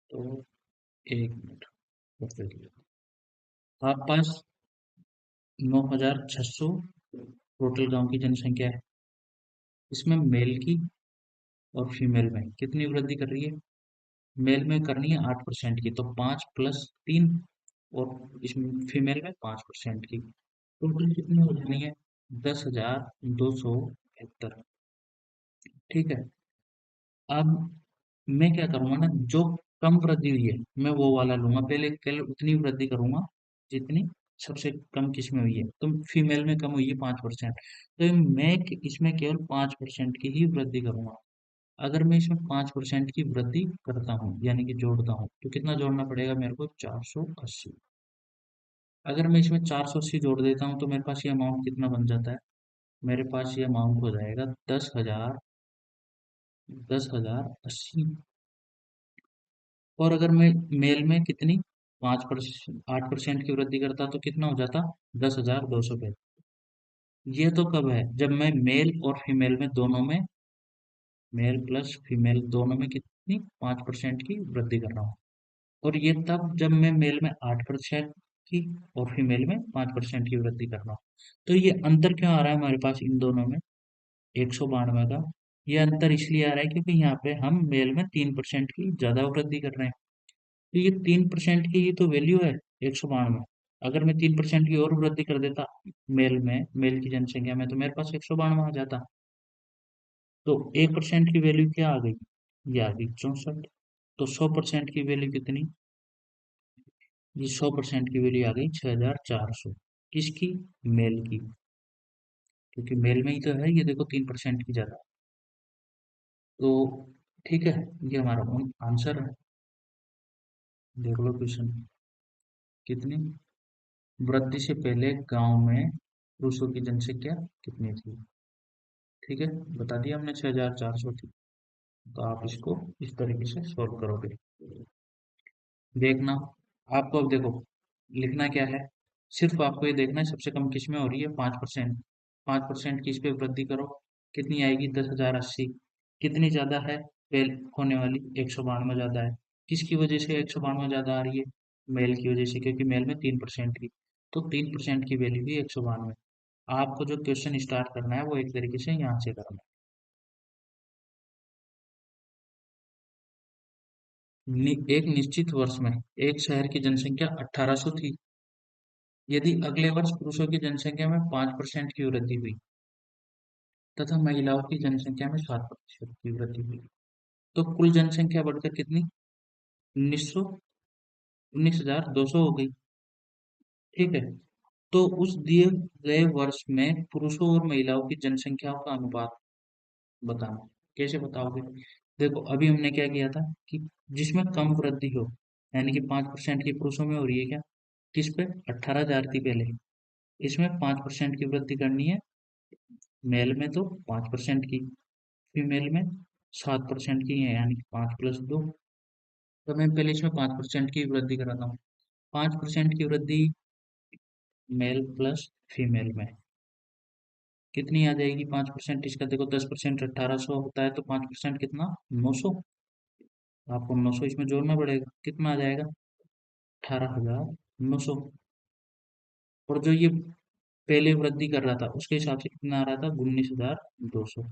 तो, एक मिनट बताइए। आप पास 9,600 टोटल गांव की जनसंख्या है। इसमें मेल की और फीमेल में कितनी वृद्धि कर रही है? मेल में करनी है 8% की, तो 5 प्लस 3, और इसमें फीमेल में 5% की, टोटल कितनी हो जानी है? 10,272। ठीक है। अब मैं क्या करूंगा ना, जो कम वृद्धि हुई है मैं वो वाला लूंगा, पहले पहले उतनी वृद्धि करूंगा जितनी सबसे कम किस्में हुई है। तो फीमेल में कम हुई है 5%, तो मैं इसमें केवल 5% की ही वृद्धि करूंगा। अगर मैं इसमें 5% की वृद्धि करता हूँ यानी कि जोड़ता हूँ, तो कितना जोड़ना पड़ेगा मेरे को? 480। अगर मैं इसमें 480 जोड़ देता हूँ तो मेरे पास ये अमाउंट कितना बन जाता है? मेरे पास ये अमाउंट हो जाएगा 10,080। और अगर मैं मेल में कितनी 5%, 8% की वृद्धि करता तो कितना हो जाता? 10,200 पे। ये तो कब है? जब मैं मेल और फीमेल में दोनों में, मेल प्लस फीमेल दोनों में कितनी 5% की वृद्धि कर रहा हूँ। और ये तब जब मैं मेल में 8% की और फीमेल में 5% की वृद्धि कर रहा हूँ। तो ये अंतर क्यों आ रहा है हमारे पास इन दोनों में? 192 का ये अंतर इसलिए आ रहा है क्योंकि यहाँ पे हम मेल में 3% की ज्यादा वृद्धि कर रहे हैं। तो ये 3% की ही तो वैल्यू है 192। अगर मैं 3% की और वृद्धि कर देता मेल में, मेल की जनसंख्या में, तो मेरे पास 192 आ जाता। तो 1% की वैल्यू क्या आ गई? ये आ गई 64। तो 100% की वैल्यू कितनी? ये 100% की वैल्यू आ गई 6,400। किसकी? मेल की। क्योंकि मेल में ही तो है, ये देखो 3% की ज्यादा। तो ठीक है, ये हमारा आंसर है। देख लो क्वेश्चन। कितनी वृद्धि से पहले गांव में पुरुषों की जनसंख्या कितनी थी? ठीक है, बता दिया हमने 6,400 थी। तो आप इसको इस तरीके से सॉल्व करोगे। देखना, आपको अब देखो लिखना क्या है। सिर्फ आपको ये देखना है सबसे कम किस में हो रही है? 5%। 5% की इस पे वृद्धि करो, कितनी आएगी? 10,080। कितनी ज्यादा है? फेल होने वाली 192 ज्यादा है। किसकी वजह से 192 ज्यादा आ रही है? मेल की वजह से, क्योंकि मेल में 3% की, तो 3% की वैल्यू हुई 192। आपको जो क्वेश्चन स्टार्ट करना है वो एक तरीके से यहाँ से करना है। एक निश्चित वर्ष में एक शहर की जनसंख्या 1800 थी। यदि अगले वर्ष पुरुषों की जनसंख्या में 5% की वृद्धि हुई तथा महिलाओं की जनसंख्या में 7% की वृद्धि हुई, तो कुल जनसंख्या बढ़कर कितनी? 19,200 हो गई। ठीक है। तो उस दिए गए वर्ष में पुरुषों और महिलाओं की जनसंख्याओं का अनुपात बताना। कैसे बताओगे? देखो, अभी हमने क्या किया था कि जिसमें कम वृद्धि हो, यानी कि 5% की पुरुषों में हो रही है क्या? किस पे? 18,000 थी पहले, इसमें 5% की वृद्धि करनी है। मेल में तो 5% की, फीमेल में 7% की है, यानी कि 5+2। तो मैं पहले इसमें 5% की वृद्धि कराता हूँ। 5% की वृद्धि मेल प्लस फीमेल में कितनी आ जाएगी? 5% इसका देखो, 10% 1800 होता है, तो 5% कितना? 900। आपको 900 इसमें जोड़ना पड़ेगा, कितना आ जाएगा? 18,900। और जो ये पहले वृद्धि कर रहा था उसके हिसाब से कितना आ रहा था? 19,200।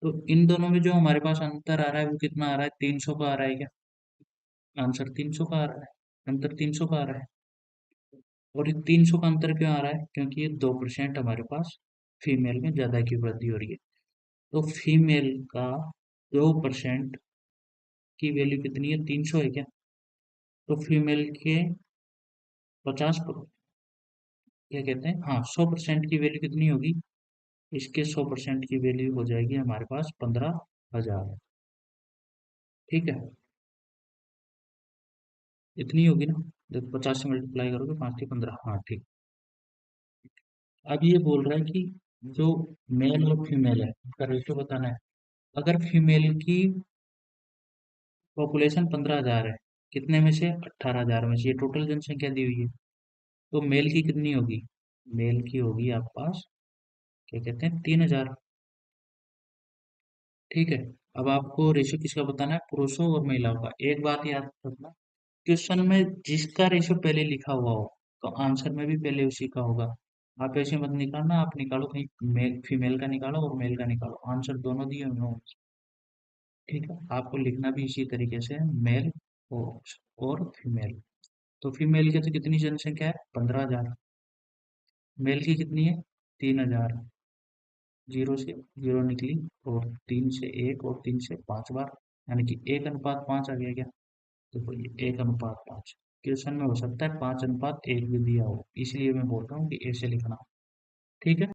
तो इन दोनों में जो हमारे पास अंतर आ रहा है वो कितना आ रहा है? 300 का आ रहा है क्या? आंसर 300 का आ रहा है। अंतर 300 का आ रहा है। और ये 300 का अंतर क्यों आ रहा है? क्योंकि ये 2% हमारे पास फीमेल में ज्यादा की वृद्धि हो रही है। तो फीमेल का 2% की वैल्यू कितनी है? 300 है क्या? तो फीमेल के 50, क्या कहते हैं, हाँ, 100% की वैल्यू कितनी होगी? इसके 100% की वैल्यू हो जाएगी हमारे पास 15,000। ठीक है, इतनी होगी ना? जब 50 से मल्टीप्लाई करोगे, 5 की 15, हाँ ठीक। अब ये बोल रहा है कि जो मेल और फीमेल है उसका रेशियो बताना है। अगर फीमेल की पॉपुलेशन 15,000 है, कितने में से? 18,000 में से, ये टोटल जनसंख्या दी हुई है। तो मेल की कितनी होगी? मेल की होगी आपके पास, क्या कहते हैं, 3,000। ठीक है। अब आपको रेशियो किसका बताना है? पुरुषों और महिलाओं का। एक बात याद रखना, क्वेश्चन में जिसका रेशियो पहले लिखा हुआ हो तो आंसर में भी पहले उसी का होगा। आप ऐसे मत निकालना, आप निकालो कहीं मेल फीमेल का निकालो और मेल का निकालो, आंसर दोनों दिए हुए हों। ठीक है, आपको लिखना भी इसी तरीके से है, मेल और फीमेल। तो फीमेल की तो कितनी जनसंख्या है? 15,000। मेल की कितनी है? 3,000। जीरो से जीरो निकली, और 3 से 1 और 3 से 5 बार, यानी कि 1:5 आ गया क्या? देखो, ये 1:5 क्वेश्चन में हो सकता है 5:1 भी दिया हो, इसलिए मैं बोल रहा हूँ कि ऐसे लिखना। ठीक है।